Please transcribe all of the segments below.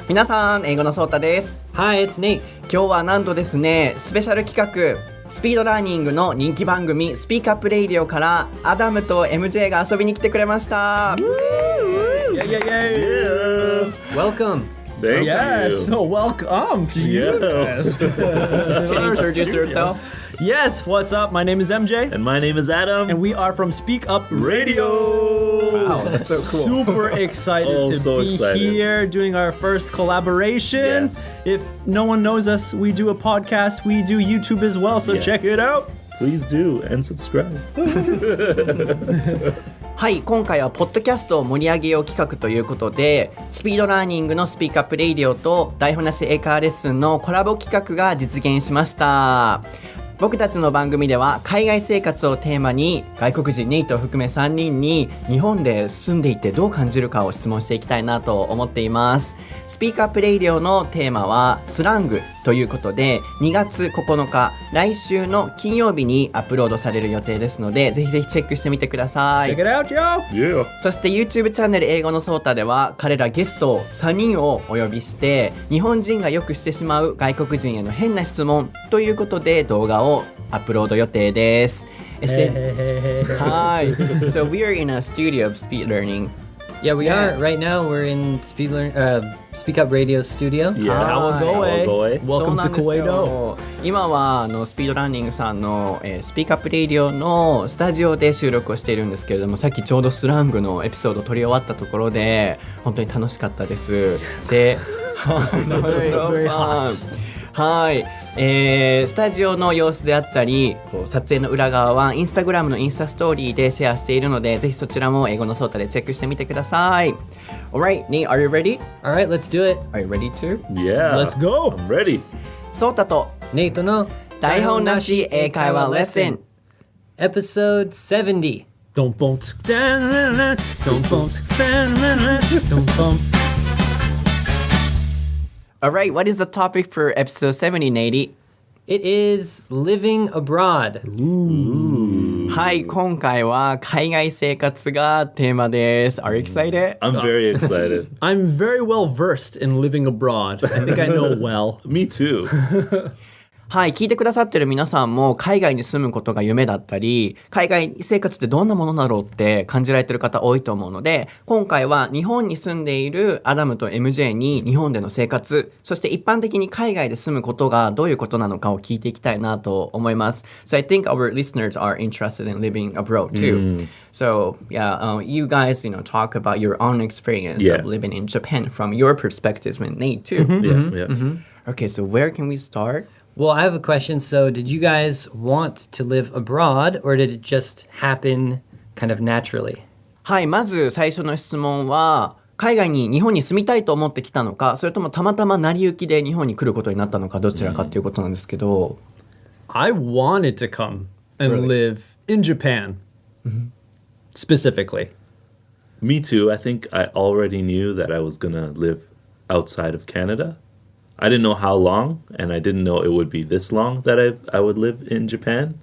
皆さん、英語のそーたです。 Hi, it's Nate. 今日はなんとですね、スペシャル企画スピードラーニングの人気番組スピークアップレイディオからアダムと MJ が遊びに来てくれました。Welcome. Thank Yes, you. so welcome to you. Yeah. Can you introduce yourself? Yes, what's up? My name is MJ, And my name is Adam. and we are from Speak Up Radio. Wow, that's so cool. Super excited Oh, to so be excited. here doing our first collaboration. Yes. If no one knows us, we do a podcast, we do YouTube as well, so Yes. check it out. Please do and subscribe. はい、今回はポッドキャストを盛り上げよう企画ということで、スピードラーニングのスピークアップレイディオと台本なし英会話レッスンのコラボ企画が実現しました。僕たちの番組では海外生活をテーマに外国人ネイトを含め3人に日本で住んでいてどう感じるかを質問していきたいなと思っています。スピークアップレイディオのテーマはスラングということで、2月9日来週の金曜日にアップロードされる予定ですので、ぜひぜひチェックしてみてください。 Check it out, yo! Yeah. そして YouTube チャンネル英語のソータでは彼らゲスト3人をお呼びして日本人がよくしてしまう外国人への変な質問ということで動画をアップロード予定です。はい。So we are in a studio of speed learning. Yeah, we Yeah. are. Right now, we're in Speak Up Radio studio. Yeah. Kawagoe. Kawagoe. そう Welcome な to んですよ Kuwait. 今はスピードランニングさんの、スピークアップレイディオのスタジオで収録をしているんですけれども、さっきちょうどスラングのエピソードを撮り終わったところで本当に楽しかったです。でVery hot. はい、スタジオの様子であったりこう撮影の裏側はインスタグラムのインスタストーリーでシェアしているので、ぜひそちらも英語のソータでチェックしてみてください。 Alright, Nate, are you ready? All right, let's do it. Are you ready to? Yeah. Let's go. I'm ready. ソータと Nate no 台本なし英会話レッスン Episode 70. Don't bump. Don't bump. Don't bump. Alright, what is the topic for episode 70, Nate? It is living abroad. はい、今回は海外生活がテーマです。Are you excited? I'm very excited. I'm very well versed in living abroad. I think I know well. Me too. はい、聞いてくださってる皆さんも海外に住むことが夢だったり、海外生活ってどんなものだろうって感じられてる方多いと思うので、今回は日本に住んでいるアダムと MJ に日本での生活、そして一般的に海外で住むことがどういうことなのかを聞いていきたいなと思います。So I think our listeners are interested in living abroad too. So yeah, you guys, talk about your own experience Yeah. of living in Japan from your perspectives with Nate too. Yeah. Okay, so where can we start? Well, I have a question. So, did you guys want to live abroad, or did it just happen kind of naturally? はい、まず最初の質問は、海外に日本に住みたいと思って来たのか、それともたまたま成り行きで日本に来ることになったのか、どちらかということなんですけど、I wanted to come and live in Japan. Specifically. Me too. I think I already knew that I was going to live outside of Canada. I didn't know how long, and I didn't know it would be this long that I would live in Japan.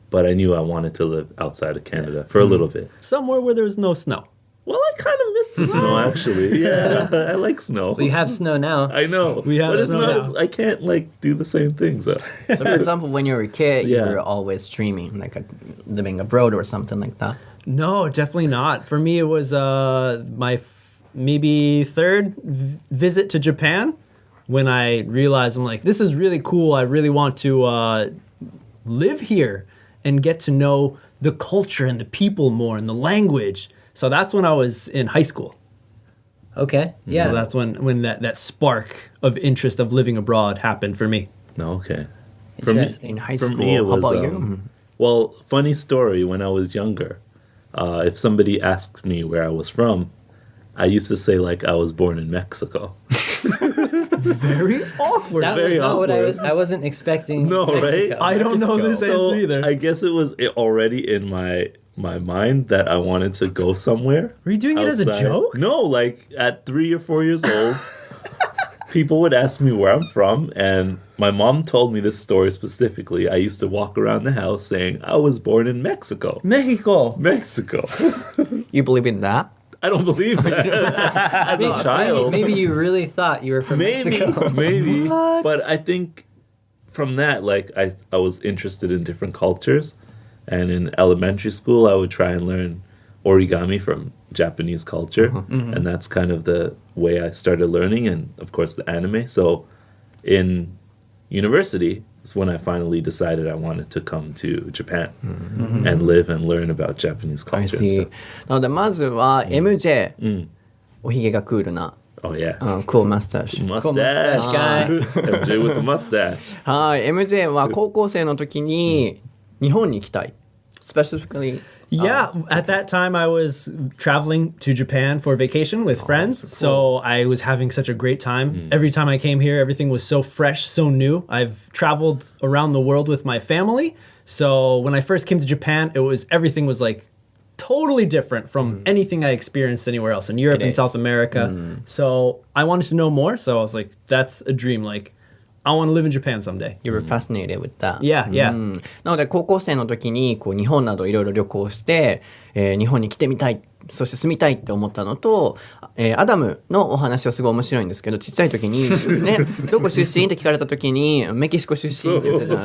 But I knew I wanted to live outside of Canada for a little bit. Somewhere where there's no snow. Well, I kind of missed the snow, actually. Yeah, I like snow. Well, you have snow now. I know. We have but it's snow not. now. I can't do the same things. So for example, when you were a kid, you Yeah. were always dreaming, living abroad or something like that. No, definitely not. For me, it was my maybe third visit to Japan when I realized I'm like, this is really cool. I really want to live here and get to know the culture and the people more and the language. So that's when I was in high school. Okay. Yeah. So that's when that spark of interest of living abroad happened for me. Okay. Interesting. In high For school, me, it how was, about you? Well, funny story. When I was younger, if somebody asked me where I was from, I used to say I was born in Mexico. Very awkward. That Very was not what awkward. I wasn't expecting. No, right? Mexico. I don't know this So answer either. I guess it was already in my mind that I wanted to go somewhere. Were you doing it as a outside. joke? No, at 3 or 4 years old, people would ask me where I'm from, and my mom told me this story specifically. I used to walk around the house saying, I was born in Mexico. Mexico. Mexico. You believe in that? I don't believe that. As a child. Maybe you really thought you were from Mexico. Maybe. But I think from that, like, I was interested in different cultures. And in elementary school, I would try and learn origami from Japanese culture. And that's kind of the way I started learning. And, of course, the anime. So in university is when I finally decided I wanted to come to Japan and live and learn about Japanese I culture and see. stuff. なのでまずは MJ、おひげがクールな、Oh, yeah. cool mustache。 Mustache guy. MJ with the mustache. はい、MJ は高校生の時に日本に行きたい。Specifically, Yeah, at that time I was traveling to Japan for vacation with friends, so I was having such a great time. Every time I came here, everything was so fresh, so new. I've traveled around the world with my family, so when I first came to Japan, everything was like totally different from anything I experienced anywhere else in Europe and South America. So I wanted to know more, so I was like, that's a dream. Like, I want to live in Japan someday. you were fascinated with that. Yeah, yeah. なので高校生の時にこう日本などいろいろ旅行して、日本に来てみたい、そして住みたいって思ったのと、アダムのお話はすごい面白いんですけど、ちっちゃい時にね、どこ出身って聞かれた時にメキシコ出身って言ってた。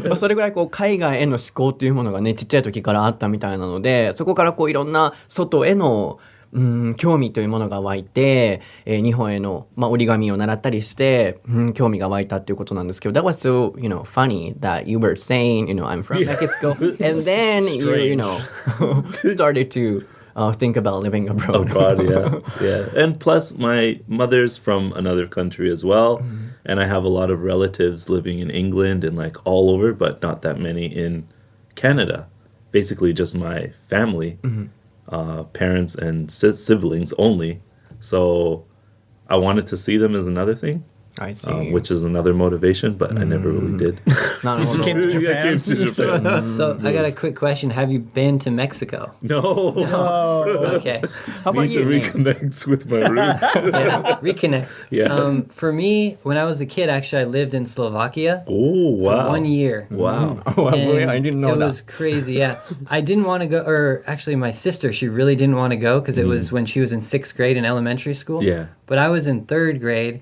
まあそれぐらいこう海外への思考っていうものがねちっちゃい時からあったみたいなので、そこからこういろんな外への興味というものが湧いて、日本への、折り紙を習ったりして、興味が湧いたっていうことなんですけど、That was so, funny that you were saying, I'm from Mexico, and then you started to think about living abroad. Abroad, yeah. And plus, my mother's from another country as well, and I have a lot of relatives living in England and like all over, but not that many in Canada. Basically, just my family. Parents and siblings only. So I wanted to see them as another thing, I see. which is another motivation, but I never really did. なるほど。 Came to I Japan. came to Japan. So I got a quick question. Have you been to Mexico? No. Okay. How about Need to you, Nate? reconnect with my roots. Yeah, reconnect. Yeah. For me, when I was a kid, actually, I lived in Slovakia Oh, wow. for 1 year. Wow. Oh, And I didn't know it that. was crazy, yeah. I didn't want to go, or actually my sister, she really didn't want to go because it was when she was in 6th grade in elementary school. Yeah. But I was in 3rd grade,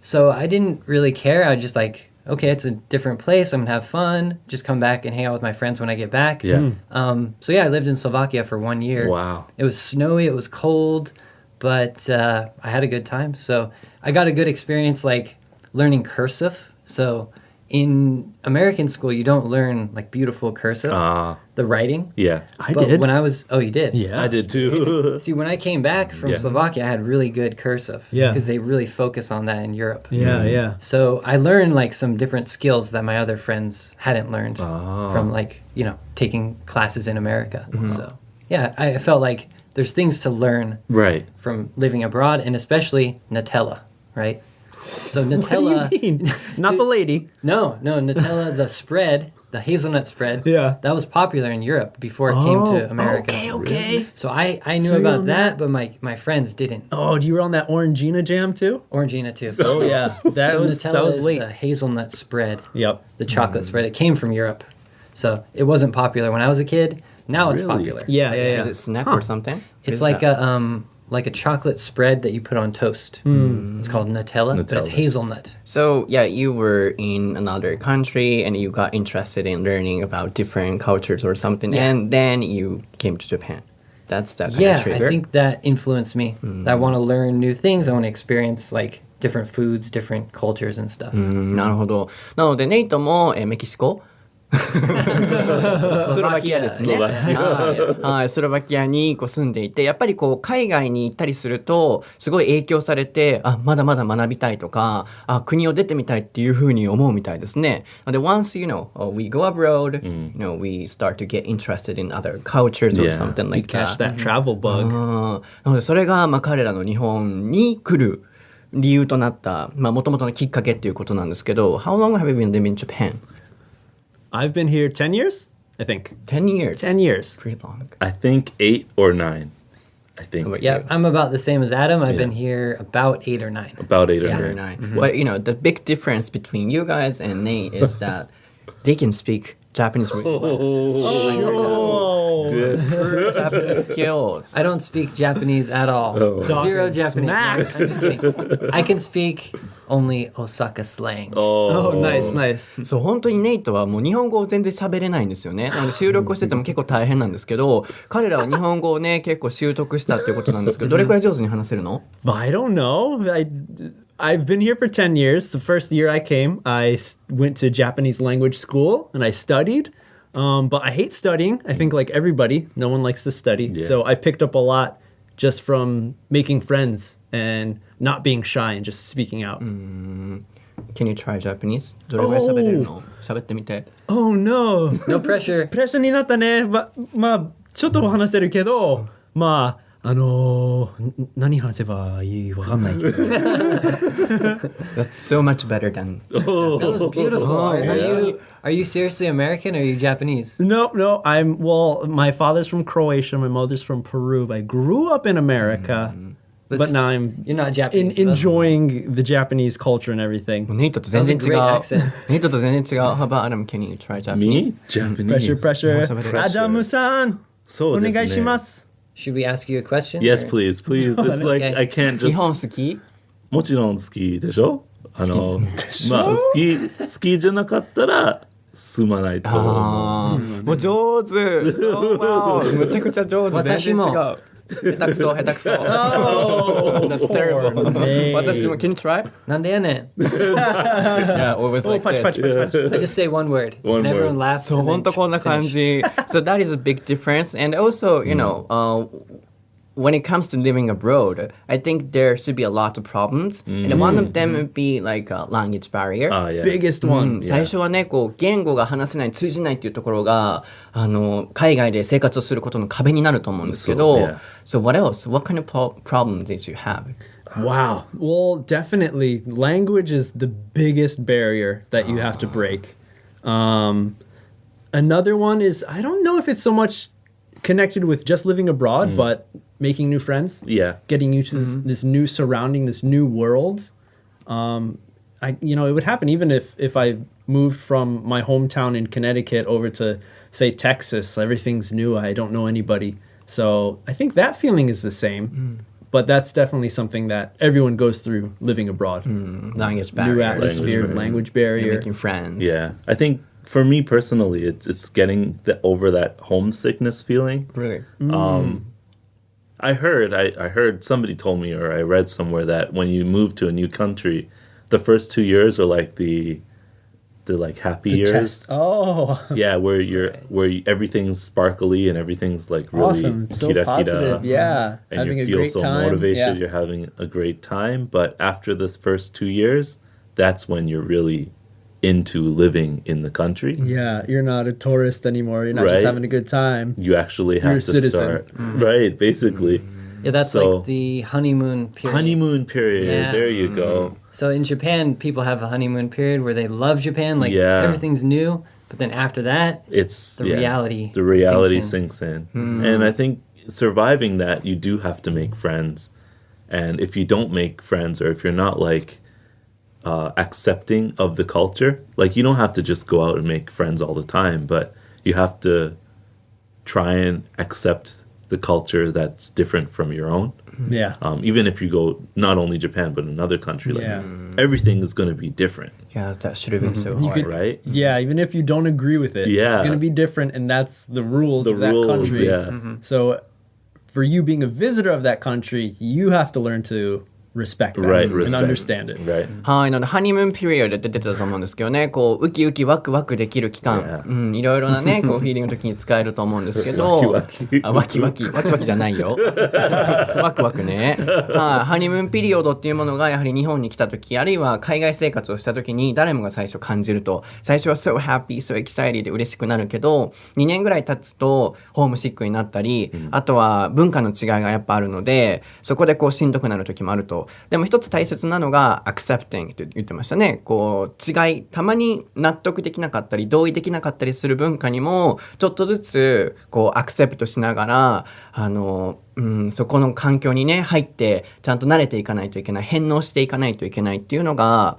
so I didn't really care. I was just like, okay, it's a different place. I'm going to have fun. Just come back and hang out with my friends when I get back. Yeah. So yeah, I lived in Slovakia for 1 year. Wow. It was snowy, it was cold, but I had a good time. So I got a good experience like learning cursive. So in American school, you don't learn like beautiful cursive, the writing. Yeah. I But did. when I was, oh, you did? Yeah. I did too. See, when I came back from Yeah. Slovakia, I had really good cursive. Yeah. Because they really focus on that in Europe. Yeah, yeah. So I learned like some different skills that my other friends hadn't learned from like, taking classes in America. So yeah, I felt like there's things to learn Right. from living abroad, and especially Nutella, right? So Nutella, What do you mean? Not the lady. no, Nutella, the spread, the hazelnut spread, Yeah. that was popular in Europe before it came to America. Okay. So I knew So you're about on that, but my friends didn't. Oh, you were on that Orangina jam too? Orangina too. Oh yeah, that So was Nutella is late. the hazelnut spread, Yep. the chocolate spread. It came from Europe, so it wasn't popular when I was a kid. Now it's Really? popular. Yeah, yeah, yeah. Is it snack or something? It's What is like that? a chocolate spread that you put on toast. It's called Nutella, but it's Nutella. hazelnut. So yeah, you were in another country and you got interested in learning about different cultures or something, and then you came to Japan. That's that kind Yeah, of trigger. I think that influenced me. I want to learn new things. I want to experience like different foods, different cultures and stuff. なるほど。なのでネイトも、メキシコスロバキアですね。はい、スロバキアにこう住んでいて、やっぱりこう海外に行ったりするとすごい影響されて、まだまだ学びたいとか、国を出てみたいっていうふうに思うみたいですね。なので once we go abroad, we start to get interested in other cultures or Yeah. something like Catch that. that travel bug. なのでそれが彼らの日本に来る理由となったもともとのきっかけっていうことなんですけど、 How long have you been living in Japan? I've been here 10 years, I think. 10 years. 10 years. Pretty long. I think 8 or 9. I think. How about Yeah, you? I'm about the same as Adam. I've been here about 8 or 9. About 8 or Yeah. 9. Very nice. But the big difference between you guys and Nate is that they can speak Japanese really well. Japanese skills. I don't speak Japanese at all. Zero Japanese. Smack. I'm just kidding. I can speak only Osaka slang. Oh, nice, nice. そう本当にネイトはもう日本語を全然喋れないんですよね。なので収録をしてても結構大変なんですけど、彼らは日本語をね結構習得したっていうことなんですけど、どれくらい上手に話せるの？ I don't know. I've been here for 10 years. The first year I came, went to Japanese language school and I studied. But I hate studying. I think like everybody, no one likes to study. Yeah. So I picked up a lot just from making friends and not being shy and just speaking out. Can you try Japanese? どれくらい喋れるの？喋ってみて。Oh no. No pressure. プレッシャーになったね。まあ、ちょっと話せるけど、まあ、何話せばいいわかんないけど。That's so much better than. That was beautiful. Are you seriously American or are you Japanese? No, my father's from Croatia, my mother's from Peru. I grew up in America, but now You're not Japanese. enjoying the Japanese culture and everything. ネイトと全然違 That was a great う accent.。ネイトと全然違う。How about Adam? Can you try Japanese? Me? Japanese. Pressure. Pressure. アダムさん、そうですね。お願いします。 Should we ask you a question? Yes, or- please. It's like Okay. I can't 日 just 本好き？もちろん好きでしょまあ好きじゃなかったら住まないと思う。ああ、もう上手。そうわお、むちゃくちゃ上手。全然違私もう。下手くそ、下手くそ。That's terrible. Hey. 私も、can you try? なんでやねん Yeah, always like Patch, patch, this. patch, patch. I just say one word. One and everyone word. laughs. そう、 and then 本当こんな感 finish. じ。So that is a big difference. And also, you know, when it comes to living abroad, I think there should be a lot of problems. And one of them would be like a language barrier. Yeah. Biggest う one. ん最初はねこう言語が話せない通じないっていうところが海外で生活をすることの壁になると思うんですけど、そう、yeah. So what else? What kind of problem did you have? Wow. Well, definitely, language is the biggest barrier that you have to break. Another one is, I don't know if it's so much connected with just living abroad, but making new friends. Yeah. Getting used to this new surrounding, this new world. It would happen even if I moved from my hometown in Connecticut over to, say, Texas. Everything's new. I don't know anybody. So I think that feeling is the same. But that's definitely something that everyone goes through living abroad. Language barrier. New atmosphere, language barrier. Making friends. Yeah. I think for me personally, it's getting over that homesickness feeling. Really? I heard somebody told me, or I read somewhere, that when you move to a new country, the first 2 years are like the like happy years. Test. Oh, Yeah, where everything's sparkly and everything's like really awesome. So kira-kira. positive. Yeah. And Having you a feel great so time. motivated, Yeah. you're having a great time. But after this first 2 years, that's when you're really into living in the country. Yeah, you're not a tourist anymore. You're not just Right. having a good time. You actually have You're a to citizen. start. Right, basically. Yeah, that's So- like the honeymoon period. Honeymoon period. Yeah. There you go. So in Japan, people have a honeymoon period where they love Japan, like Yeah. everything's new. But then after that, It's The reality The reality sinks sinks in. And I think surviving that, you do have to make friends. And if you don't make friends, or if you're not like accepting of the culture, like you don't have to just go out and make friends all the time, but you have to try and accept the culture that's different from your own. Yeah. Even if you go not only Japan but another country, like Yeah. everything is going to be different, Yeah, that should have been so You hard. could- right? Yeah, even if you don't agree with it, Yeah. it's going to be different, and that's the rules The of that rules, country. yeah. So, for you being a visitor of that country, you have to learn to respect that Right, and respect. understand it. Right. はい、なのでハニムーンピリオドって出てたと思うんですけどね、こうウキウキワクワクできる期間、 Yeah. いろいろなねこうフィーリングの時に使えると思うんですけど、ワキワキあワキワキワキワキじゃないよ、ワクワクね。はい、ハニムーンピリオドっていうものがやはり日本に来た時、あるいは海外生活をした時に誰もが最初感じると、最初は so happy, so excited で嬉しくなるけど、2年ぐらい経つとホームシックになったり、あとは文化の違いがやっぱあるので、そこでこうしんどくなる時もあるとど、でも一つ大切なのが accepting って言ってましたね。こう違い、たまに納得できなかったり同意できなかったりする文化にもちょっとずつこうアクセプトしながらそこの環境にね入ってちゃんと慣れていかないといけない、返納していかないといけないっていうのが、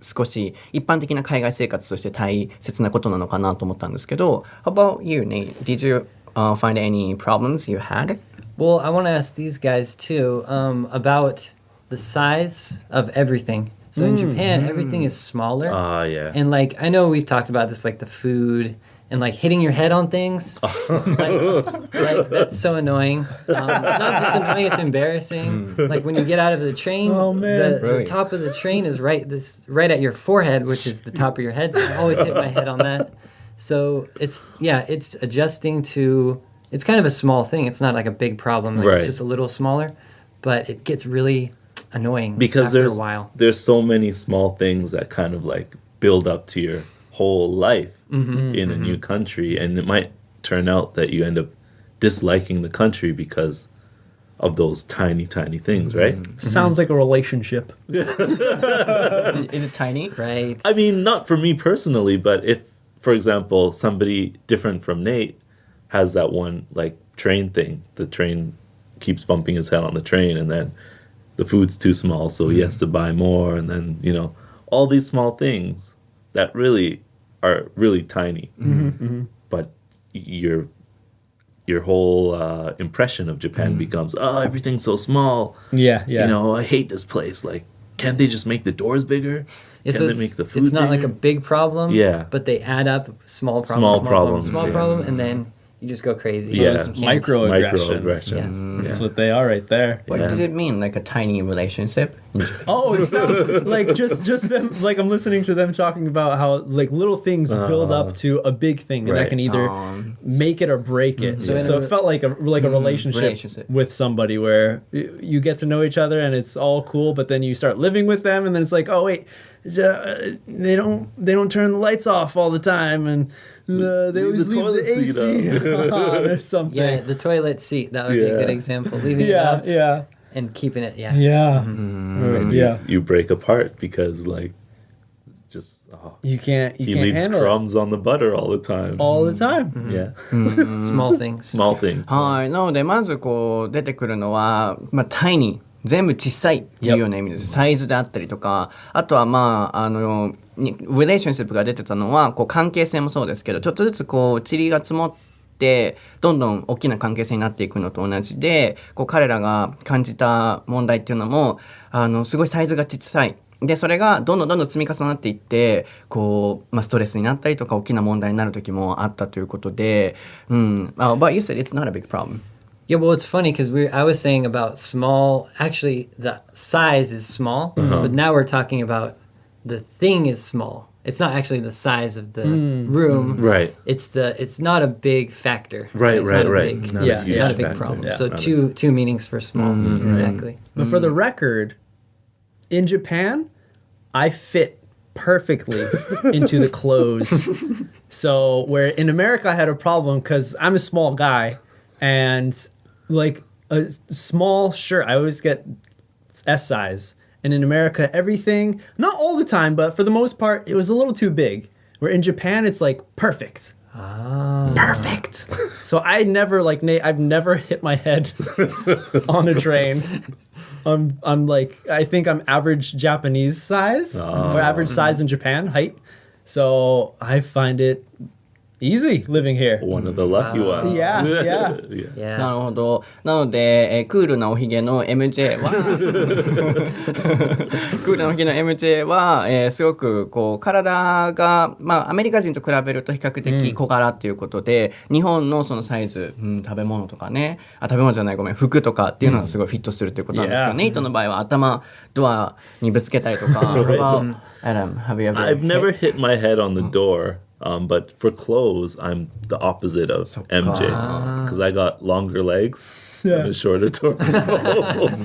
少し一般的な海外生活として大切なことなのかなと思ったんですけど、 How about you, Nate? Did you find any problems you had? Well, I want to ask these guys too about the size of everything. So in Japan, everything is smaller. Yeah. And like, I know we've talked about this, like the food and like hitting your head on things. like that's so annoying. Not just annoying, it's embarrassing. Like when you get out of the train, the top of the train is right at your forehead, which is the top of your head. So I always hit my head on that. So it's adjusting to, it's kind of a small thing. It's not like a big problem. Like It's just a little smaller, but it gets really annoying because after a while. There's so many small things that kind of like build up to your whole life in a new country, and it might turn out that you end up disliking the country because of those tiny things, right? Sounds like a relationship. Is it tiny? Right. I mean, not for me personally, but if, for example, somebody different from Nate has that one like train thing, the train keeps bumping his head on the train, and then the food's too small, so he has to buy more, and then, you know, all these small things that really are really tiny, but your whole impression of Japan becomes, oh, everything's so small. Yeah. You know, I hate this place. Like, can't they just make the doors bigger? Yeah, Can so they make the food it's not like bigger? a big problem, Yeah. but they add up, small Small problem, problems, and then you just go crazy. Yeah. You can't- Microaggressions. That's what they are right there. What did it mean, like a tiny relationship? Oh, it sounds like just them. Like I'm listening to them talking about how like little things build up to a big thing, and that Right. can either make it or break it. So it felt like a relationship with somebody where you get to know each other and it's all cool, but then you start living with them, and then it's like, oh wait, they don't turn the lights off all the time, and they always the leave toilet the seat AC on or something. Yeah, the toilet seat, that would be a good example. Leaving it up yeah. and keeping it, yeah. Yeah. You break apart because like just You can't he leaves handle it crumbs on the butter all the time. all the time. Yeah. Small things. Small things. はい。なのでまずこう出てくるのは、tiny、全部小さいっていうような意味です。サイズであったりとか、あとはrelationship が出てたのはこう関係性もそうですけど、ちょっとずつこう塵が積もってどんどん大きな関係性になっていくのと同じで、こう彼らが感じた問題っていうのもすごいサイズが小さい。でそれがどんどん積み重なっていってこう、ストレスになったりとか大きな問題になる時もあったということで、But you said it's not a big problem. Yeah, well, it's funny because I was saying about small. Actually, the size is small, but now we're talking about the thing is small. It's not actually the size of the room. Right. It's not a big factor. Right. It's not a Right. big- Not Yeah, a huge not a big factor. problem. Yeah. So two meanings for small. Exactly. But for the record, in Japan, I fit perfectly into the clothes. So where in America I had a problem because I'm a small guy, and like a small shirt, I always get S size. And in America, everything, not all the time, but for the most part, it was a little too big. Where in Japan, it's like perfect. Perfect. So I never, like Nate, I've never hit my head on a train. I'm like, I think I'm average Japanese size or average size in Japan, height. So I find it easy living here. One of the lucky ones. Yeah. Yeah. なるほど。なので、クールなおひげの MJ はクールなおひげの MJ は、すごくこう体が、アメリカ人と比べると比較的小柄っていうことで、日本のそのサイズ、食べ物とかね、食べ物じゃないごめん、服とかっていうのがすごいフィットするっていうことなんですけど、ネイトの場合は頭ドアにぶつけたりとか。Adam, have you ever? I've never hit my head on the door. But for clothes, I'm the opposite of MJ because I got longer legs and a shorter torso.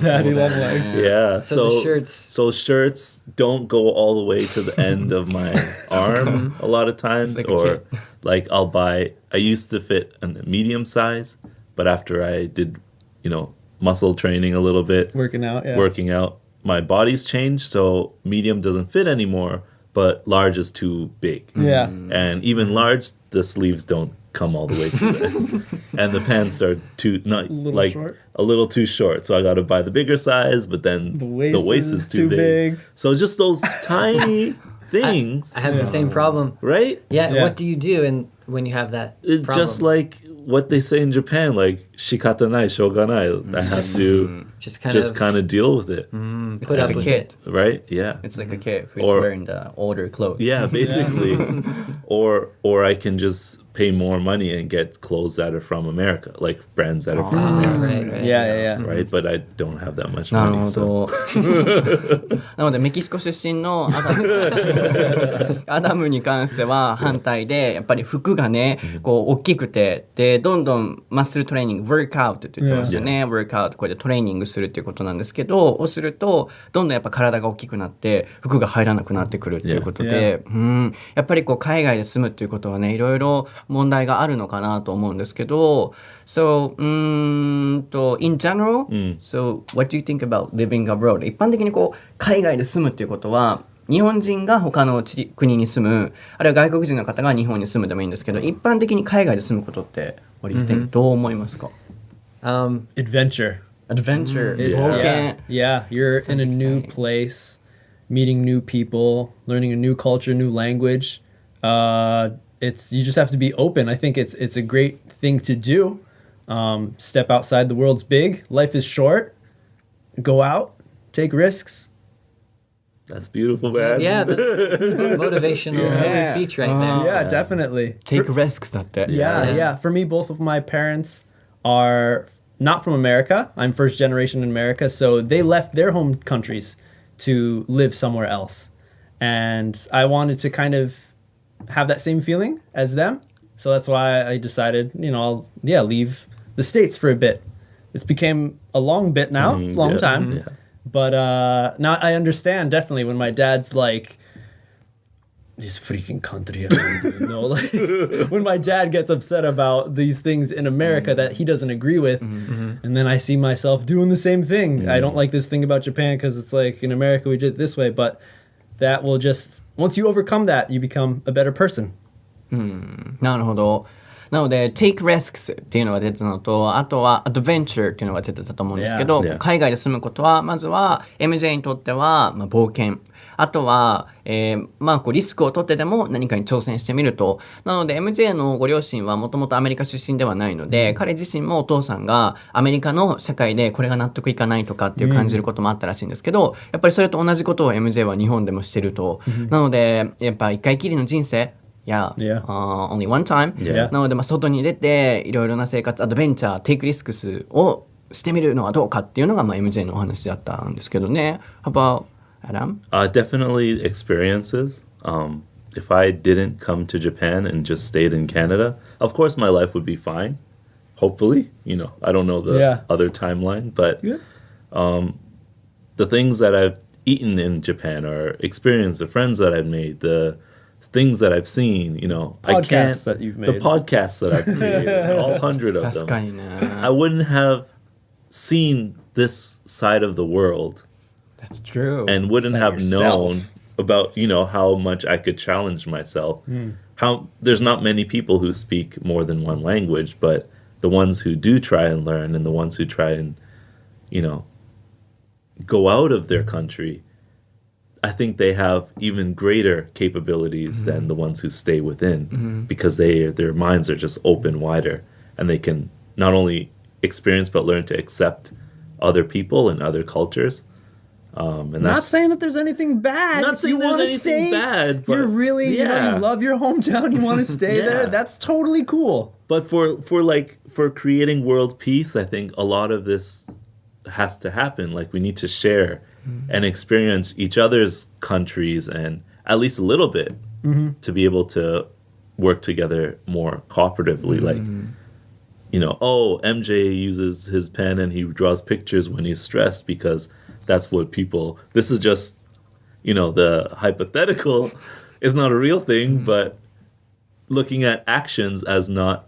Daddy long legs. Yeah, So the shirts- So shirts don't go all the way to the end of my arm a lot of times, like a or kid. like I'll buy. I used to fit a medium size, but after I did, muscle training a little bit, Working out, yeah. working out, my body's changed, so medium doesn't fit anymore, but large is too big. Yeah. And even large, the sleeves don't come all the way to it. And the pants are Short. a little too short. So I got to buy the bigger size, but then the waist is too big. So just those tiny things, I have the same problem. right? Yeah, Yeah. what do you do when you have that It's problem? just like what they say in Japan, like shikatanai, shoganai. I have to just kind of deal with it, put like up a with kid. it. right? Yeah. It's like a kid who's Or- wearing the older clothes. Yeah, basically. or I can just pay more money and get clothes that are from America, like brands that are from Ah, America, right. Yeah. right? But I don't have that much なる money, ほ so ど。なのでメキシコ出身のアダムに関しては反対で、やっぱり服がねこう大きくて、でどんどんマッスルトレーニング、ワークアウトって言ってましたよね。ワークアウト、これでトレーニングするっていうことなんですけど、をするとどんどんやっぱ体が大きくなって服が入らなくなってくるっていうことで、やっぱりこう海外で住むっていうことはね、いろいろ問題があるのかなと思うんですけど、So, in general, so what do you think about living abroad? 一般的にこう海外で住むっていうことは、日本人が他の国に住む、あるいは外国人の方が日本に住むでもいいんですけど、一般的に海外で住むことって、what do you think? どう思いますか？ Adventure. Adventure, It's- 冒険。 Yeah, you're in a new exciting. place, meeting new people, learning a new culture, new language. It's you just have to be open. I think it's a great thing to do. Step outside. The world's big. Life is short. Go out, take risks. that's beautiful, man. Yeah, that's motivational Yeah. speech right there. Yeah, definitely. Take risks だって。Yeah. For me, both of my parents are not from America. I'm first generation in America, so they left their home countries to live somewhere else. And I wanted to kind of have that same feeling as them. So that's why I decided, I'll leave the States for a bit. It's became a long bit now. It's a long time. Yeah. But now I understand definitely when my dad's like, this freaking country. Like when my dad gets upset about these things in America that he doesn't agree with, and then I see myself doing the same thing. I don't like this thing about Japan because it's like in America we did it this way, but that will just once you overcome that, you become a better person. なるほど。なので take risks っていうのが出てたのと、あとは adventure っていうのが出てたと思うんですけど、 Yeah. 海外で住むことはまずは MJ にとっては、冒険、あとは、こうリスクを取ってでも何かに挑戦してみると。なので MJ のご両親はもともとアメリカ出身ではないので、彼自身もお父さんがアメリカの社会でこれが納得いかないとかっていう感じることもあったらしいんですけど、やっぱりそれと同じことを MJ は日本でもしてると。なのでやっぱ一回きりの人生、Yeah, only one time. Yeah. なので外に出ていろいろな生活、アドベンチャー、テイクリスクスをしてみるのはどうかっていうのがMJ のお話だったんですけどね。How about Adam? Definitely experiences. If I didn't come to Japan and just stayed in Canada, of course my life would be fine. Hopefully, I don't know the other timeline, but the things that I've eaten in Japan or experienced, the friends that I've made, the things that I've seen, I can't. Podcasts that you've The made. podcasts that I've created, all 100 of 確かに them. ね。 I wouldn't have seen this side of the world That's true. and wouldn't Side have yourself. known about how much I could challenge myself. How there's not many people who speak more than one language, but the ones who do try and learn and the ones who try and go out of their country, I think they have even greater capabilities than the ones who stay within because their minds are just open wider and they can not only experience but learn to accept other people and other cultures. And Not that's saying that there's anything bad. Not saying you there's wanna anything stay, bad, but you're really, yeah. you love your hometown. You want to stay there. Yeah. That's totally cool. But for creating world peace, I think a lot of this has to happen. Like we need to share and experience each other's countries and at least a little bit to be able to work together more cooperatively. Like, MJ uses his pen and he draws pictures when he's stressed because that's what this is just, the hypothetical is not a real thing, but looking at actions as not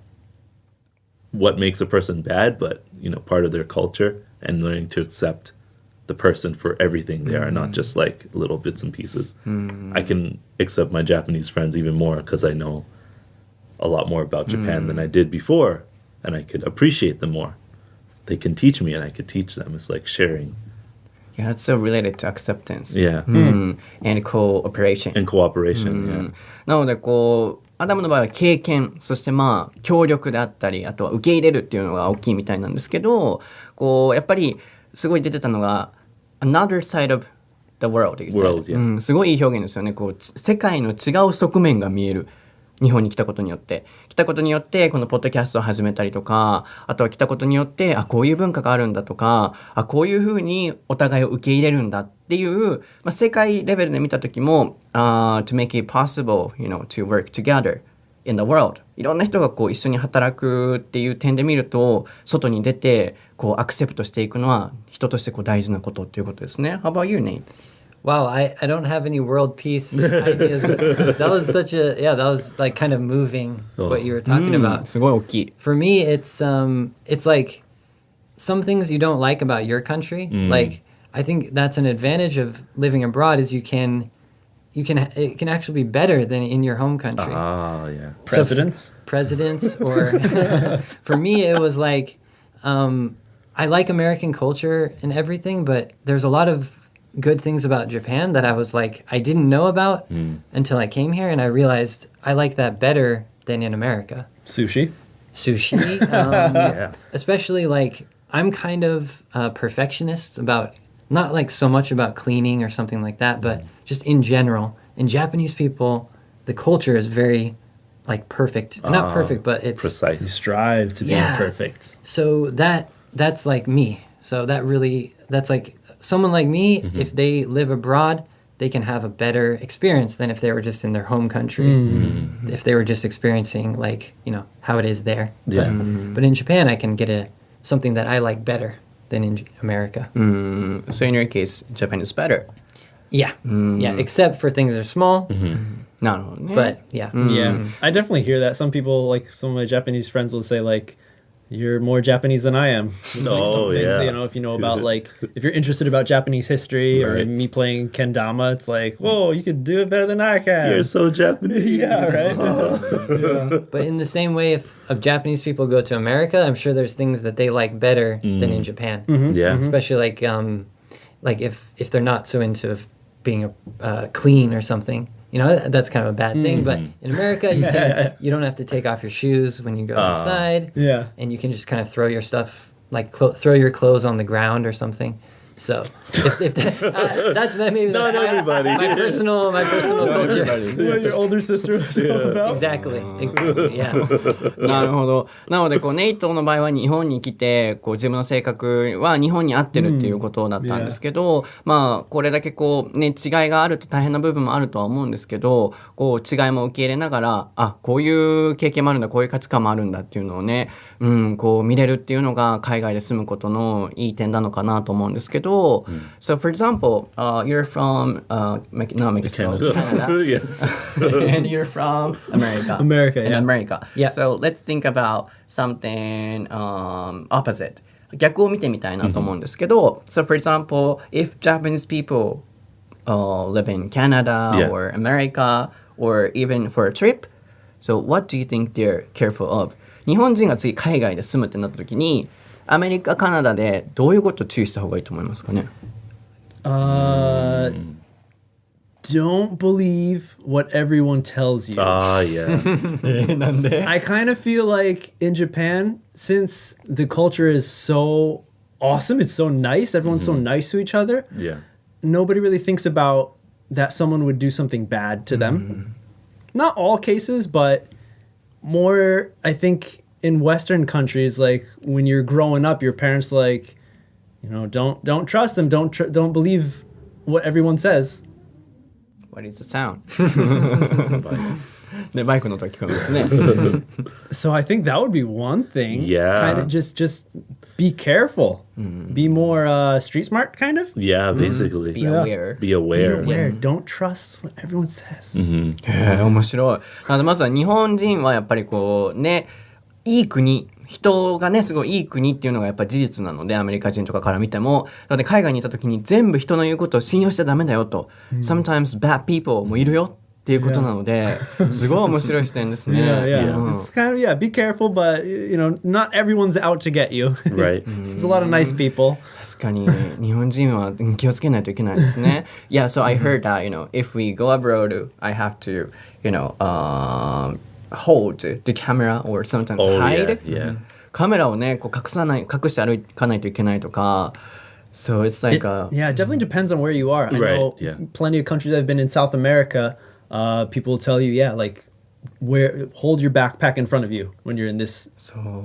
what makes a person bad, but, part of their culture and learning to accept the person for everything they are, not just like little bits and pieces. I can accept my Japanese friends even more because I know a lot more about Japan than I did before, and I could appreciate them more. They can teach me and I could teach them. It's like sharing. Yeah, that's so related to acceptance. Yeah. And cooperation. And cooperation. Yeah. なのでこうアダムの場合は経験、そしてまあ協力であったり、あとは受け入れるっていうのが大きいみたいなんですけど、こうやっぱりすごい出てたのが another side of the world. World, yeah. すごいいい表現ですよね。こう世界の違う側面が見える。日本に来たことによってこのポッドキャストを始めたりとか、あとは来たことによってこういう文化があるんだとか、こういうふうにお互いを受け入れるんだっていう、世界レベルで見た時も、to make it possible, to work together in the world. いろんな人がこう一緒に働くっていう点で見ると、外に出てこうアクセプトしていくのは人としてこう大事なことっていうことですね。How about you, Nate? Wow, I don't have any world peace ideas, but that was that was like kind of moving what you were talking about. すごい大きい。 For me, it's like some things you don't like about your country. Like I think that's an advantage of living abroad is it can actually be better than in your home country. Ah, yeah. Presidents? Or for me, it was like I like American culture and everything, but there's a lot of good things about Japan that I was like I didn't know about until I came here, and I realized I like that better than in America. Sushi. Yeah. Especially like I'm kind of a perfectionist about not like so much about cleaning or something like that, but just in general. In Japanese people, the culture is very like perfect. Not perfect, but it's You Precise. strive to be Yeah. perfect. So that's like me. So that's like someone like me, if they live abroad, they can have a better experience than if they were just in their home country. If they were just experiencing like, how it is there. Yeah. But in Japan, I can get something that I like better than in America. So in your case, Japan is better. Yeah. Yeah, except for things that are small. なるほどね。 But yeah. Yeah, I definitely hear that. Some people, like some of my Japanese friends, will say like, "You're more Japanese than I am." Like some things, yeah. If you know about if you're interested about Japanese history or Right. me playing kendama, it's like, whoa, you could do it better than I can. You're so Japanese. Yeah, right. But in the same way, if Japanese people go to America, I'm sure there's things that they like better than in Japan. Yeah. Especially like if they're not so into being clean or something. That's kind of a bad thing. But in America, you don't have to take off your shoes when you go outside. Yeah. And you can just kind of throw your stuff, like throw your clothes on the ground or something. So if that's maybe Not everybody. my personal culture. What your older sister was all about. Exactly. Yeah. なるほど。なのでネイトの場合は日本に来て自分の性格は日本に合ってるっていうことだったんですけど、これだけ違いがあると大変な部分もあるとは思うんですけど、違いも受け入れながら、こういう経験もあるんだ、こういう価値観もあるんだっていうのをね、見れるっていうのが海外で住むことのいい点なのかなと思うんですけど。So for example, you're from Mexico, Canada. Yeah. And you're from America. America, yeah. America. Yeah. So let's think about something opposite. 逆を見てみたいなと思うんですけど、So for example, if Japanese people live in Canada Yeah. or America or even for a trip, so what do you think they're careful of? 日本人が次海外で住むってなった時に、アメリカ、カナダでどういうことを注意した方がいいと思いますかね。Don't believe what everyone tells you. Yeah. なんで I kind of feel like in Japan, since the culture is so awesome, it's so nice, everyone's so nice to each other, Yeah. nobody really thinks about that someone would do something bad to them. Not all cases, but more, I think, in Western countries, like when you're growing up, your parents like, don't trust them, don't believe what everyone says. What is the sound? でバイクの音が聞こえますね。 So I think that would be one thing. Yeah. Kind of just be careful. Be more street smart, kind of. Yeah, basically. Be aware. Be aware. Aware. Don't trust what everyone says. 面白い。なのでまずは日本人はやっぱりいい国、人がねすごいいい国っていうのがやっぱ事実なので、アメリカ人とかから見ても。なので海外にいた時に全部人の言うことを信用しちゃダメだよと、Sometimes bad people もいるよっていうことなので、すごい面白い視点ですね。It's kind of be careful, but not everyone's out to get you. Right. There's a lot of nice people. 確かに日本人は気をつけないといけないですね。Yeah, so I heard that, if we go abroad, I have to, hold the camera or sometimes hide. Yeah. カメラをね、こう隠して歩かないといけないとか。So it's like it definitely depends on where you are. I know plenty of countries I've been in South America, people will tell you, hold your backpack in front of you when you're in this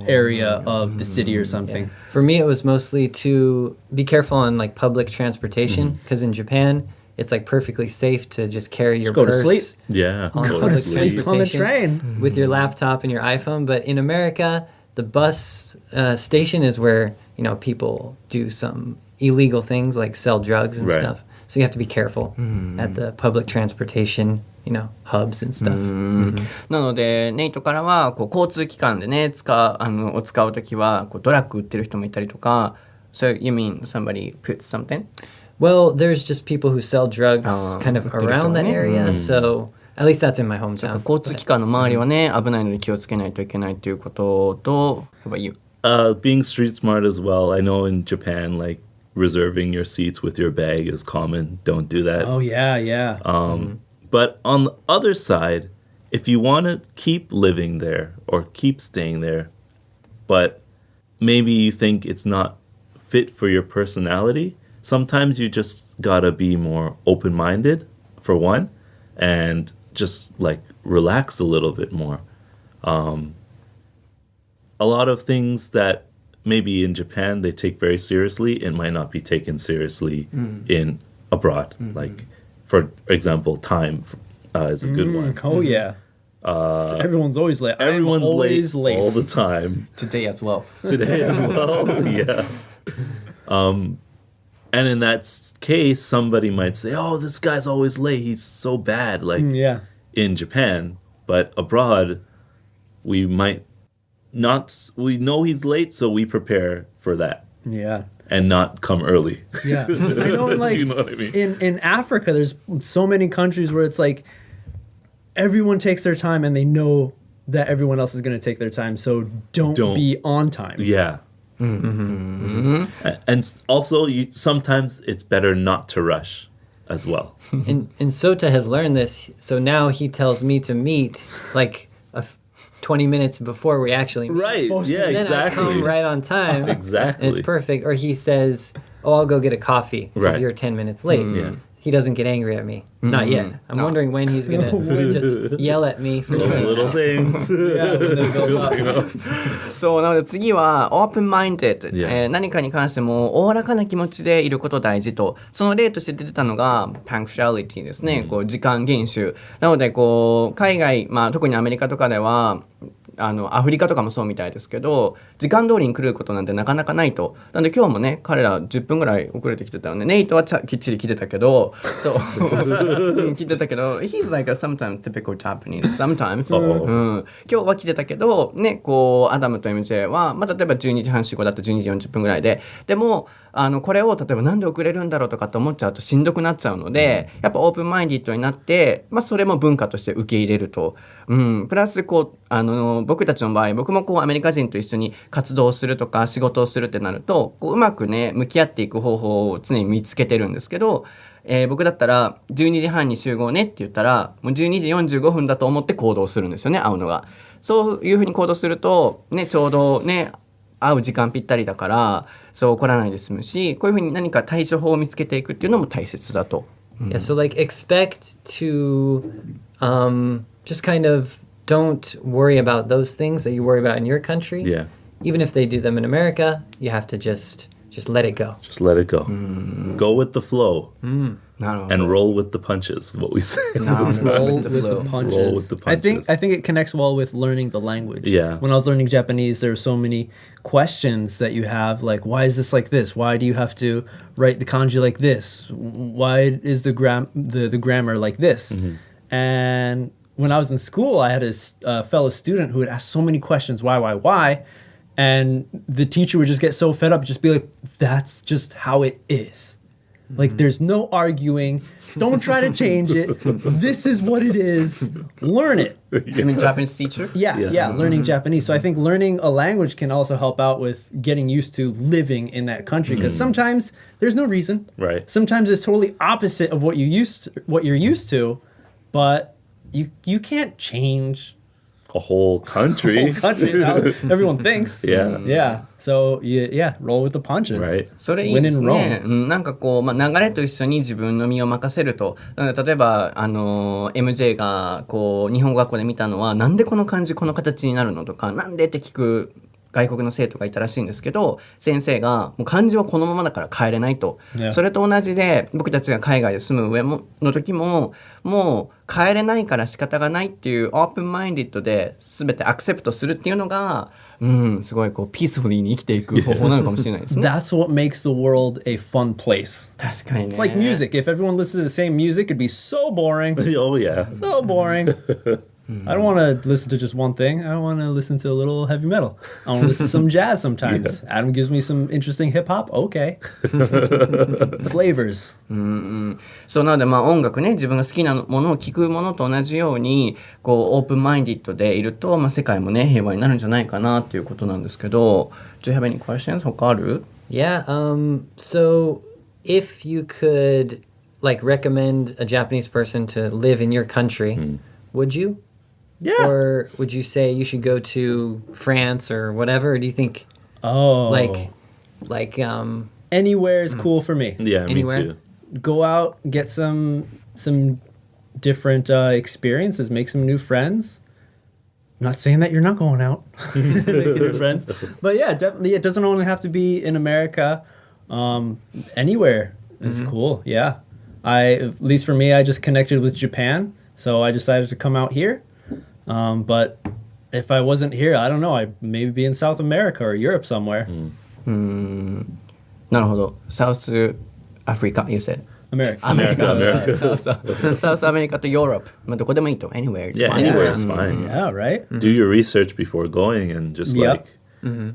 area of the city or something. Yeah. For me, it was mostly to be careful on like public transportation, because in Japan, it's like perfectly safe to just carry your go to purse sleep. Yeah. on Go to public sleep. transportation On the train. with your laptop and your iPhone. But in America, the bus station is where people do some illegal things like sell drugs and stuff. So you have to be careful at the public transportation, hubs and stuff. なのでネイトからはこう交通機関でね使うときはこうドラッグ売ってる人もいたりとか。So you mean somebody puts something? Well, there's just people who sell drugs kind of around that area. So at least that's in my hometown. 交通機関の周りはね危ないので気をつけないといけないということと。How about you? Being street smart as well. I know in Japan, like reserving your seats with your bag is common. Don't do that. Oh, yeah. But on the other side, if you want to keep living there or keep staying there, but maybe you think it's not fit for your personality, sometimes you just gotta be more open-minded, for one, and just like relax a little bit more. A lot of things that maybe in Japan they take very seriously, it might not be taken seriously in abroad. Like, for example, time is a good one. Oh, yeah. Everyone's always late. Everyone's always late all the time. Today as well. Today as well, yeah. And in that case, somebody might say, oh, this guy's always late. He's so bad, like in Japan. But abroad, we might not, we know he's late, so we prepare for that. Yeah. And not come early. Yeah. I know, like, you know what I mean? in Africa, there's so many countries where it's like everyone takes their time and they know that everyone else is going to take their time. So don't be on time. Yeah. And also, sometimes it's better not to rush as well. And Sota has learned this, so now he tells me to meet like 20 minutes before we actually meet. Right, yeah, then exactly. I come right on time. Exactly. And it's perfect. Or he says, oh, I'll go get a coffee because you're 10 minutes late. Yeah. He doesn't get angry at me. Not yet. I'm wondering when he's going to just yell at me for little things. Yeah, そうなので次は open-minded、 Yeah. 何かに関してもおおらかな気持ちでいること大事と。その例として出てたのが punctuality ですね、こう時間厳守なのでこう海外、特にアメリカとかではアフリカとかもそうみたいですけど時間通りに来ることなんてなかなかないと。なので今日もね彼ら10分ぐらい遅れてきてたよね。ネイトはきっちり来てたけどそう来てたけど he's like a sometimes typical Japanese sometimes、今日は来てたけどねこうアダムと MJ は、例えば12時半集合だった12時40分ぐらいでもこれを例えばなんで遅れるんだろうとかって思っちゃうとしんどくなっちゃうので、やっぱオープンマインディッドになって、それも文化として受け入れると、プラスこう僕たちの場合僕もこうアメリカ人と一緒に活動するとか仕事をするってなるとこううまくね向き合っていく方法を常に見つけてるんですけど、僕だったら12時半に集合ねって言ったらもう12時45分だと思って行動するんですよね、会うのが。そういうふうに行動するとねちょうどね会う時間ぴったりだからそう怒らないで済むし、こういうふうに何か対処法を見つけていくっていうのも大切だと。Yeah, so like expect to just kind of don't worry about those things that you worry about in your country. Yeah. Even if they do them in America, you have to just let it go. Just let it go. Go with the flow. なるほど。 And roll with the punches is what we say. Roll with the punches. Roll with the I punches. think it connects well with learning the language. Yeah. When I was learning Japanese, there were so many questions that you have, like why is this like this? Why do you have to write the kanji like this? Why is the grammar like this? And when I was in school, I had a fellow student who would ask so many questions, why? and the teacher would just get so fed up, just be like, "That's just how it is. Like, there's no arguing. Don't try to change it. This is what it is. Learn it." You mean Japanese teacher? Yeah, learning Japanese. So I think learning a language can also help out with getting used to living in that country, because sometimes there's no reason. Right. Sometimes it's totally opposite of what you're used to, but you can't change A whole country. the whole country how everyone thinks. Yeah. Yeah. So roll with the punches. Right. それいいですね。 When in Rome. なんかこう、流れと一緒に自分の身を任せると。なので例えば、MJ がこう日本語学校で見たのは、なんでこの漢字この形になるのとか、なんでって聞く外国の生徒がいたらしいんですけど、先生がもう漢字はこのままだから変えれないと。Yeah. それと同じで、僕たちが海外で住む上の時も、もう変えれないから仕方がないっていうオープンマインディッドで全てアクセプトするっていうのが、すごいこうピースフリーに生きていく方法なのかもしれないですね。That's what makes the world a fun place. 確かにね。It's like music. If everyone listened to the same music, it'd be so boring. Oh yeah. So boring. I don't want to listen to just one thing. I want to listen to a little heavy metal. I want to listen to some jazz sometimes. Adam gives me some interesting hip hop. Okay. Flavors. そうなので音楽ね、自分が好きなものを聴くものと同じようにこうオープンマインディッドでいると、世界もね平和になるんじゃないかなっていうことなんですけど、 Do you have any questions? 他ある？ Yeah. So if you could like recommend a Japanese person to live in your country, would you? Yeah. Or would you say you should go to France or whatever? Or do you think like Anywhere is cool for me. Yeah, Anywhere? me too. Go out, get some different experiences, make some new friends. I'm not saying that you're not going out, making new friends, but yeah, definitely, it doesn't only have to be in America. Anywhere is cool. Yeah, at least for me, I just connected with Japan, so I decided to come out here. But if I wasn't here, I don't know, I'd maybe be in South America or Europe somewhere. なるほど。サウスアフリカ、you said。 America. アメリカ。 America. そうサウスアメリカとヨーロッパ。どこでもいいと。Anywhere. It's Yeah, fine. anywhere is fine. Yeah, right? Do your research before going and just Yep.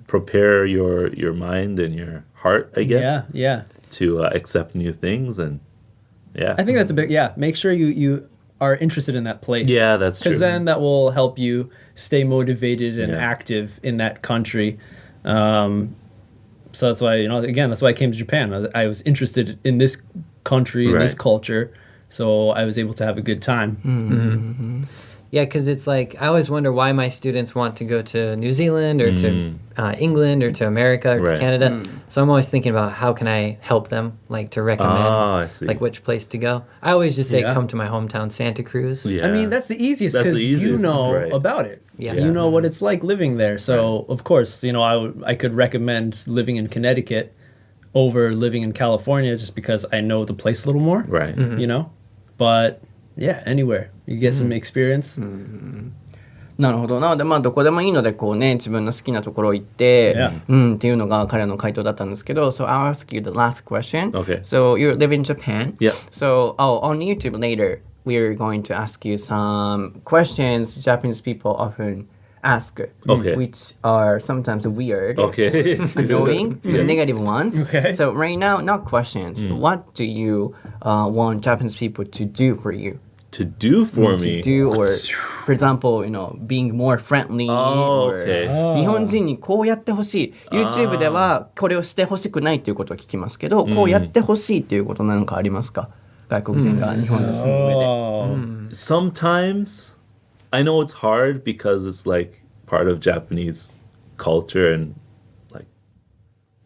prepare your mind and your heart, I guess, Yeah. to accept new things and I think that's a big, make sure you are interested in that place. Yeah, that's true. Because then that will help you stay motivated and Yeah. active in that country. So that's why, again, that's why I came to Japan. I was interested in this country, in this Right. culture, so I was able to have a good time. Yeah, because it's like I always wonder why my students want to go to New Zealand or to England or to America or to Right. Canada. So I'm always thinking about how can I help them, like to recommend I see. like which place to go. I always just say Yeah. come to my hometown Santa Cruz. Yeah. I mean, that's the easiest That's because the you easiest, know right. about it. Yeah. You know what it's like living there. So, of course, I could recommend living in Connecticut over living in California just because I know the place a little more. Right. But yeah, anywhere. You get some experience. なるほど。なのでどこでもいいのでこうね、自分の好きなところ行って、っていうのが彼の回答だったんですけど、So I'll ask you the last question. Okay. So you live in Japan. Yeah. So on YouTube later, we're going to ask you some questions Japanese people often ask, Okay. which are sometimes weird, Okay. annoying, some negative ones. Okay. So right now, not questions. What do you want Japanese people to do for you? To do for me. To do, or for example, being more friendly, or okay. 日本人にこうやってほしい。YouTube ではこれをしてほしくないということを聞きますけど、こうやってほしいということなんかありますか？外国人が日本に住む上で。Sometimes I know it's hard because it's like part of Japanese culture and like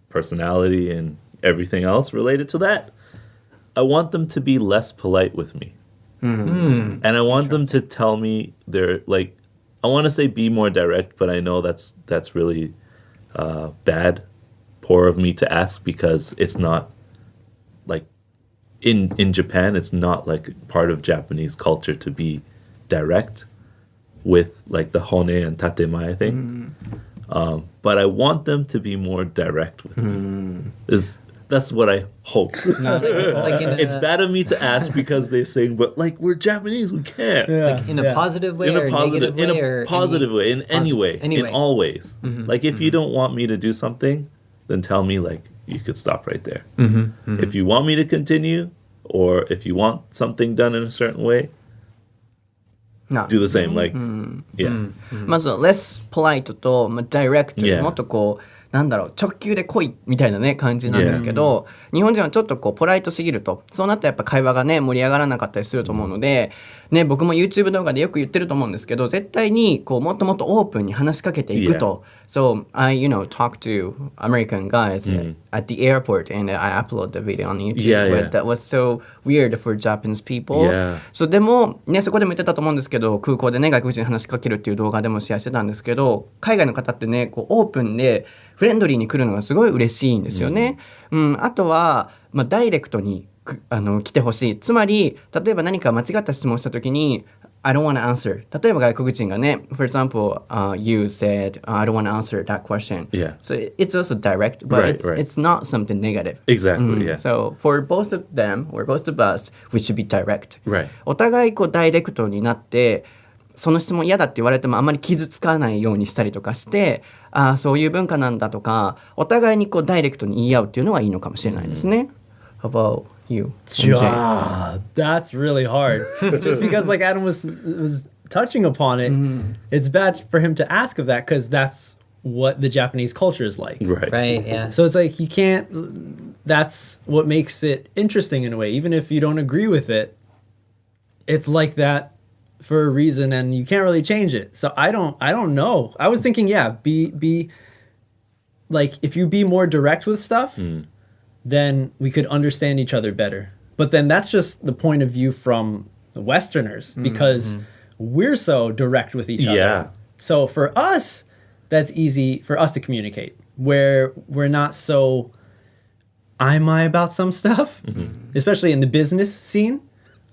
personality and everything else related to that. I want them to be less polite with me. And I want them to tell me they're like, I want to say be more direct, but I know that's really poor of me to ask because it's not like in Japan, it's not like part of Japanese culture to be direct with like the hone and tatemae thing. But I want them to be more direct with me. That's what I hope. Like in a, It's bad of me to ask because they're saying, but like we're Japanese, we can't. like in a positive way or negative way or way, in any way, any in way. all ways. Like if you don't want me to do something, then tell me like you could stop right there. If you want me to continue, or if you want something done in a certain way, do the same. Like, yeah. まず less polite と、direct、 Yeah. もっとこうなんだろう直球で来いみたいなね感じなんですけど、日本人はちょっとこうポライトすぎるとそうなったらやっぱ会話がね盛り上がらなかったりすると思うので、ね、僕も YouTube 動画でよく言ってると思うんですけど、絶対にこうもっともっとオープンに話しかけていくと。So I talk to American guys at the airport and I upload the video on YouTube. But that was so weird for Japanese people. So でもねそこでも言ってたと思うんですけど、空港でね外国人に話しかけるっていう動画でもシェアしてたんですけど、海外の方ってねこうオープンでフレンドリーに来るのがすごい嬉しいんですよね。あとは、ダイレクトに来てほしい。つまり例えば何か間違った質問した時にI don't want to answer. 例えば外国人がね For example, you said I don't want to answer that question. So it's also direct, but it's not something negative. Exactly, yeah. So for both of them, or both of us, we should be direct. Right. お互いこうダイレクトになってその質問嫌だって言われてもあんまり傷つかないようにしたりとかして、そういう文化なんだとかお互いにこうダイレクトに言い合うっていうのはいいのかもしれないですね。How about you? That's really hard. Just because like Adam was touching upon it, it's bad for him to ask of that because that's what the Japanese culture is like. Right, yeah. So it's like you can't, that's what makes it interesting in a way. Even if you don't agree with it, it's like that for a reason and you can't really change it. So I don't know. I was thinking, be like if you be more direct with stuff, then we could understand each other better. But then that's just the point of view from the Westerners because we're so direct with each other. So for us, that's easy for us to communicate where we're not so I'm I about some stuff, especially in the business scene.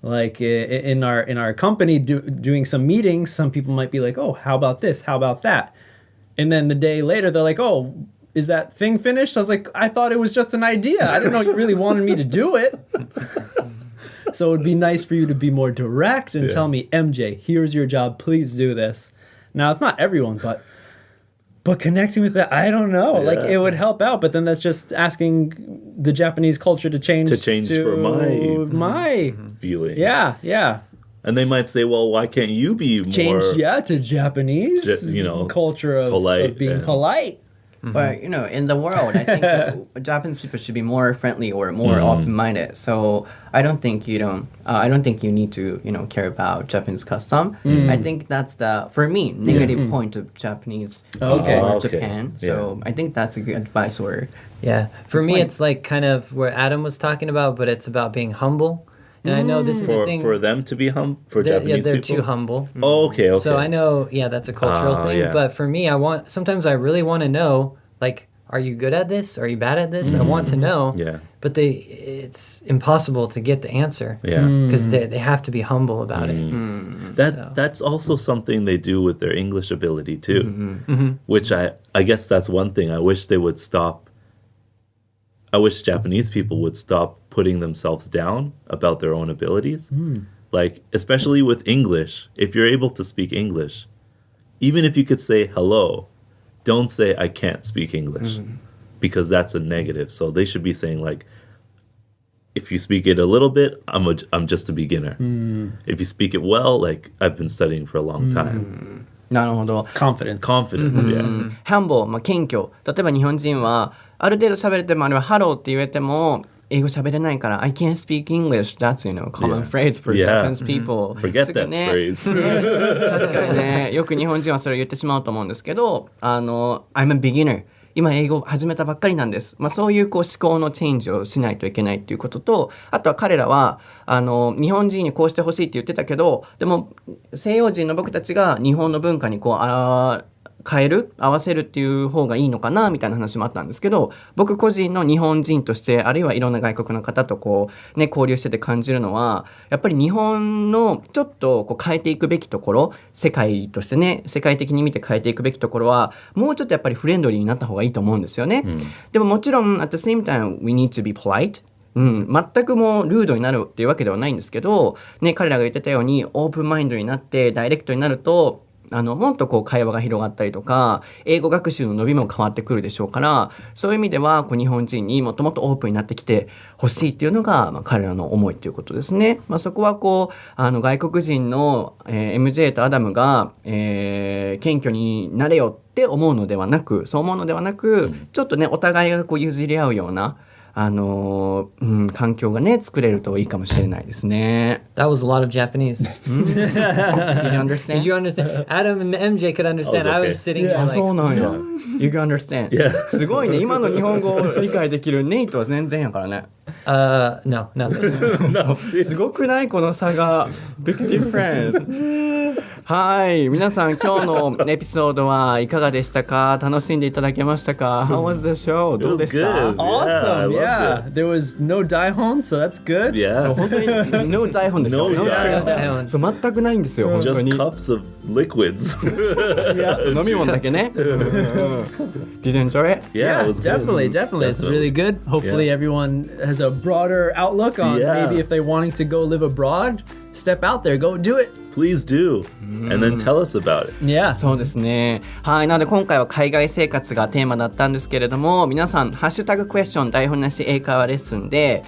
Like in our company doing some meetings, some people might be like, oh, how about this? How about that? And then the day later, they're like, oh, is that thing finished? I was like, I thought it was just an idea. I didn't know you really wanted me to do it. So it'd be nice for you to be more direct and tell me, MJ, here's your job. Please do this. Now, it's not everyone, but connecting with that, I don't know. Like, it would help out. But then that's just asking the Japanese culture to change for my feeling. Yeah. And they might say, well, why can't you be more... Change, to Japanese culture of being polite. But in the world, I think Japanese people should be more friendly or more open-minded. So I don't think you need to care about Japanese custom. I think that's for me negative point of Japanese or Japan. So I think that's a good advice or for me it's like kind of where Adam was talking about, but it's about being humble. And I know this is a thing for them to be humble for Japanese they're people? too humble. Oh, okay. So I know, that's a cultural thing. But for me, sometimes I really want to know, like, are you good at this? Are you bad at this? I want to know. But it's impossible to get the answer. Because they have to be humble about it. That's also something they do with their English ability too. Which I guess that's one thing I wish they would stop. I wish Japanese people would stop putting themselves down about their own abilities. Like, especially with English, if you're able to speak English, even if you could say hello, don't say I can't speak English because that's a negative. So they should be saying like, if you speak it a little bit, I'm just a beginner. If you speak it well, like I've been studying for a long time. なるほど。Confidence, humble、謙虚。例えば日本人はある程度喋れてもあれはハローって言えても英語喋れないから I can't speak English. That's common phrase for Japanese people. Forget that phrase. 確かにね、よく日本人はそれを言ってしまうと思うんですけど、I'm a beginner. 今英語を始めたばっかりなんです。そういう思考のチェンジをしないといけないっていうことと、あとは彼らは日本人にこうしてほしいって言ってたけど、でも西洋人の僕たちが日本の文化に変える合わせるっていう方がいいのかなみたいな話もあったんですけど、僕個人の日本人としてあるいはいろんな外国の方とこうね交流してて感じるのは、やっぱり日本のちょっとこう変えていくべきところ、世界としてね世界的に見て変えていくべきところはもうちょっとやっぱりフレンドリーになった方がいいと思うんですよね、でももちろん at the same time we need to be polite、全くもうルードになるっていうわけではないんですけど、ね、彼らが言ってたようにオープンマインドになってダイレクトになるともっとこう会話が広がったりとか英語学習の伸びも変わってくるでしょうから、そういう意味ではこう日本人にもっともっとオープンになってきてほしいっていうのが、彼らの思いということですね。そこはこう外国人の、MJ とアダムが、謙虚になれよって思うのではなく、そう思うのではなく、ちょっとねお互いがこう譲り合うような環境がね作れるといいかもしれないですね。That was a lot of Japanese. Did you understand? Did you understand? Adam and MJ could understand. I was sitting here あ、 like, そうなんや。You can understand. すごいね。今の日本語を理解できるネイトは全然やからね。no, nothing. すごくないこの差が。Big difference. はい。皆さん今日のエピソードはいかがでしたか？楽しんでいただけましたか？ How was the show? どうでした？ good. Awesome. Yeah, I Yeah. There was no daihon, so that's good. Yeah. そう本当に No 台本でしょ。 No 台本そう全くないんですよ。本当 Just に。 cups of liquids. 飲み物だけね。Did you enjoy it? Yeah, it was definitely, good. definitely. It's really good. Hopefully, everyone has a broader outlook on Yeah. maybe if they're wanting to go live abroad, step out there, go do it. Please do. And then tell us about it. Yeah. そうですね。はい。なので今回は海外生活がテーマだったんですけれども、皆さんハッシュタグクエスチョン台本なし英会話レッスンで、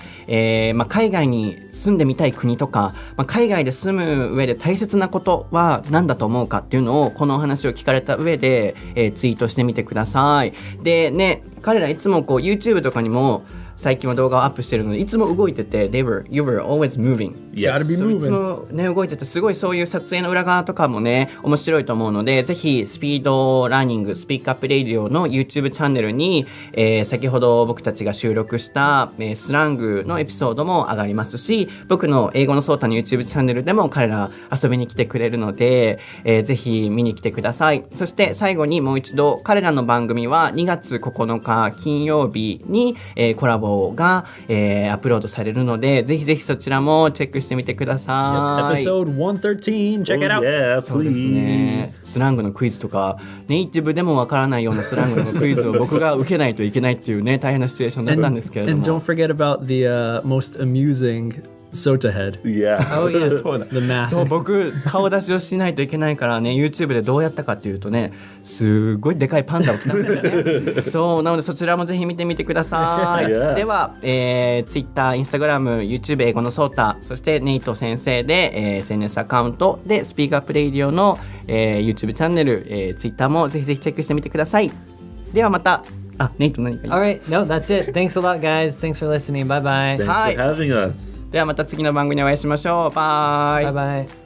海外に住んでみたい国とか、海外で住む上で大切なことは何だと思うかっていうのをこのお話を聞かれた上で、ツイートしてみてください。でね、彼らいつもこう YouTube とかにも最近は動画をアップしてるのでいつも動いてて You were always moving. Yeah. Gotta be そういつ moving. もね動いててすごいそういう撮影の裏側とかもね面白いと思うので、ぜひスピードラーニングスピークアップレイディオの YouTube チャンネルに、先ほど僕たちが収録した、スラングのエピソードも上がりますし、僕の英語のソータの YouTube チャンネルでも彼ら遊びに来てくれるので、ぜひ見に来てください。そして最後にもう一度彼らの番組は2月9日金曜日に、コラボが、アップロードされるので、ぜひぜひそちらもチェックしてみてください。 Episode 113. Check it Oh, out. yeah, そうですね。 please. スラングのクイズとかネイティブでもわからないようなスラングのクイズを僕が受けないといけないっていうね大変なシチュエーションだったんですけれど And も don't forget about the most amusing Sota head. Yeah. oh yeah. The mask. そう僕顔出しをしないといけないからね YouTube でどうやったかっていうとねすごいでかいパンダを着たんですよねそうなのでそちらもぜひ見てみてください、Yeah. では、Twitter、Instagram、YouTube 英語のソータそしてネイト先生で、SNS アカウントでスピークアップレイディオの、YouTube チャンネル、Twitter もぜひぜひチェックしてみてください。ではまたネイト何か言う All right. No, that's it. Thanks a lot, guys. Thanks for listening. Bye bye. Thanks Hi. for having us. ではまた次の番組でお会いしましょう。バイ Bye bye.